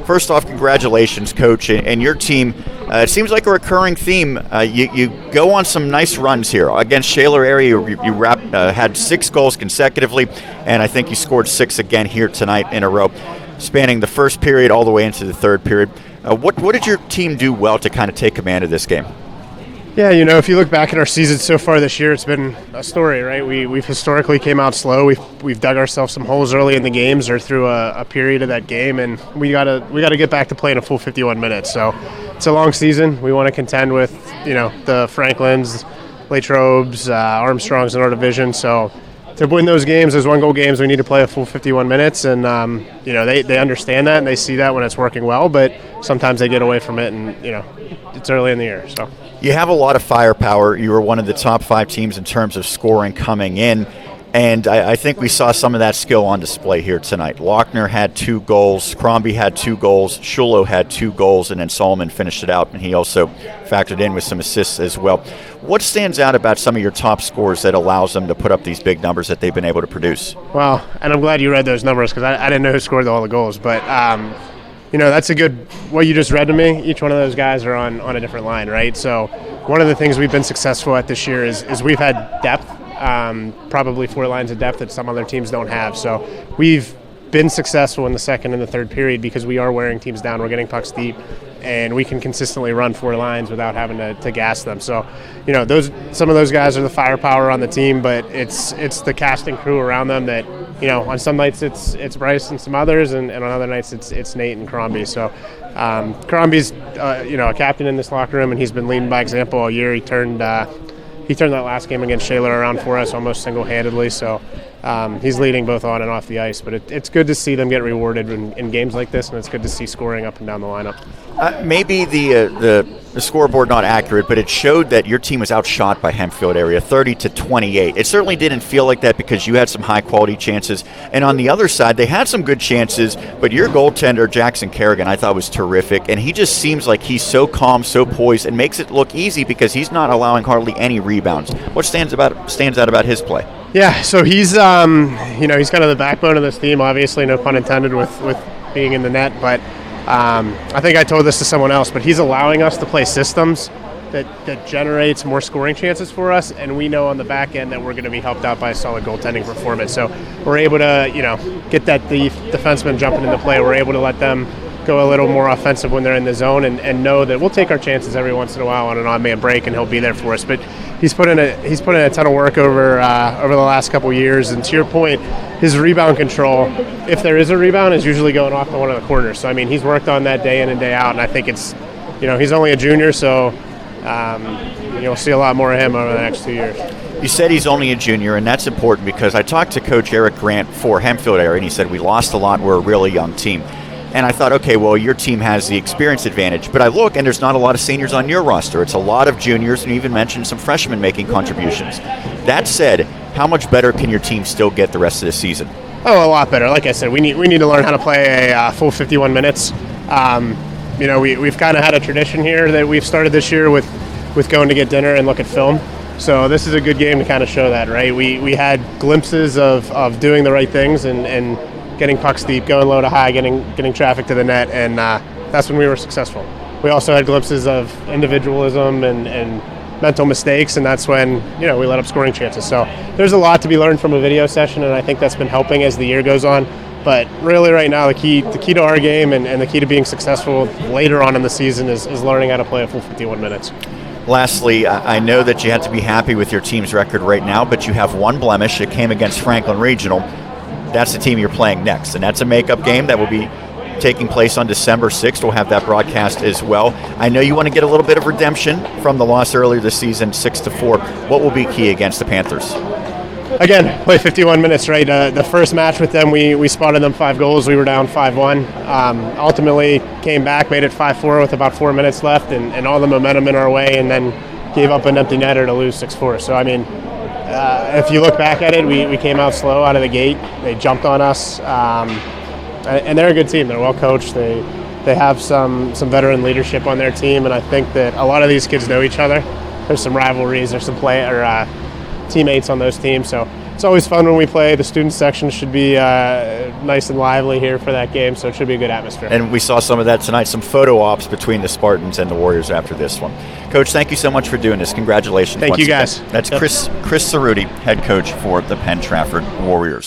First off, congratulations, Coach, and your team. It seems like a recurring theme. You go on some nice runs here. Against Shaler area, you had 6 goals consecutively, and I think you scored 6 again here tonight in a row, spanning the first period all the way into the third period. What did your team do well to kind of take command of this game? Yeah, if you look back at our season so far this year, it's been a story, right? We've historically came out slow. We've dug ourselves some holes early in the games or through a period of that game, and we gotta get back to playing a full 51 minutes. So it's a long season. We want to contend with the Franklins, Latrobes, Armstrongs in our division. So to win those games, those 1-goal games, we need to play a full 51 minutes, and they understand that and they see that when it's working well. But sometimes they get away from it, and it's early in the year. So you have a lot of firepower. You were one of the top 5 teams in terms of scoring coming in, and I think we saw some of that skill on display here tonight. Lochner had 2 goals, Crombie had 2 goals, Shulo had 2 goals, and then Solomon finished it out, and he also factored in with some assists as well. What stands out about some of your top scores that allows them to put up these big numbers that they've been able to produce? Well, and I'm glad you read those numbers because I didn't know who scored all the goals, but that's a good, what you just read to me, each one of those guys are on a different line, right? So one of the things we've been successful at this year is we've had depth, probably 4 lines of depth that some other teams don't have. So we've been successful in the second and the third period because we are wearing teams down, we're getting pucks deep, and we can consistently run 4 lines without having to gas them. So, some of those guys are the firepower on the team, but it's the casting crew around them that, on some nights it's Bryce and some others, and on other nights it's Nate and Crombie. So Crombie's a captain in this locker room, and he's been leading by example all year. He turned that last game against Shaler around for us almost single-handedly. So he's leading both on and off the ice. But it's good to see them get rewarded in games like this, and it's good to see scoring up and down the lineup. Maybe the scoreboard not accurate, but it showed that your team was outshot by Hempfield area, 30-28. It certainly didn't feel like that because you had some high-quality chances. And on the other side, they had some good chances, but your goaltender, Jackson Kerrigan, I thought was terrific. And he just seems like he's so calm, so poised, and makes it look easy because he's not allowing hardly any rebounds. What stands out about his play? Yeah, so he's he's kind of the backbone of this team, obviously, no pun intended with being in the net, but I think I told this to someone else, but he's allowing us to play systems that generates more scoring chances for us, and we know on the back end that we're going to be helped out by a solid goaltending performance. So we're able to, get that defenseman jumping into play. We're able to let them go a little more offensive when they're in the zone and know that we'll take our chances every once in a while on an odd man break, and he'll be there for us. But he's put in a ton of work over the last couple of years, and to your point, his rebound control, if there is a rebound, is usually going off to one of the corners. So he's worked on that day in and day out, and I think it's he's only a junior, so you'll see a lot more of him over the next 2 years. You said he's only a junior, and that's important because I talked to Coach Eric Grant for Hempfield area, and he said we lost a lot. We're a really young team. And I thought, okay, well, your team has the experience advantage. But I look, and there's not a lot of seniors on your roster. It's a lot of juniors, and you even mentioned some freshmen making contributions. That said, how much better can your team still get the rest of the season? Oh, a lot better. Like I said, we need to learn how to play a full 51 minutes. We've kind of had a tradition here that we've started this year with going to get dinner and look at film. So this is a good game to kind of show that, right? We had glimpses of doing the right things and getting pucks deep, going low to high, getting traffic to the net, and that's when we were successful. We also had glimpses of individualism and mental mistakes, and that's when we let up scoring chances. So there's a lot to be learned from a video session, and I think that's been helping as the year goes on. But really right now the key to our game and the key to being successful later on in the season is learning how to play a full 51 minutes. Lastly, I know that you have to be happy with your team's record right now, but you have one blemish. It came against Franklin Regional. That's the team you're playing next, and that's a makeup game that will be taking place on December 6th. We'll have that broadcast as well. I know you want to get a little bit of redemption from the loss earlier this season, 6-4. What will be key against the Panthers? Again, play 51 minutes, right? The first match with them, we spotted them 5 goals. We were down 5-1. Ultimately came back, made it 5-4 with about 4 minutes left, and all the momentum in our way, and then gave up an empty netter to lose 6-4. So, if you look back at it, we came out slow out of the gate. They jumped on us, and they're a good team. They're well coached. They have some veteran leadership on their team, and I think that a lot of these kids know each other. There's some rivalries. There's some teammates on those teams. So it's always fun when we play. The student section should be nice and lively here for that game, so it should be a good atmosphere. And we saw some of that tonight, some photo ops between the Spartans and the Warriors after this one. Coach, thank you so much for doing this. Congratulations. Thank you, guys. That's Chris Cerutti, head coach for the Penn-Trafford Warriors.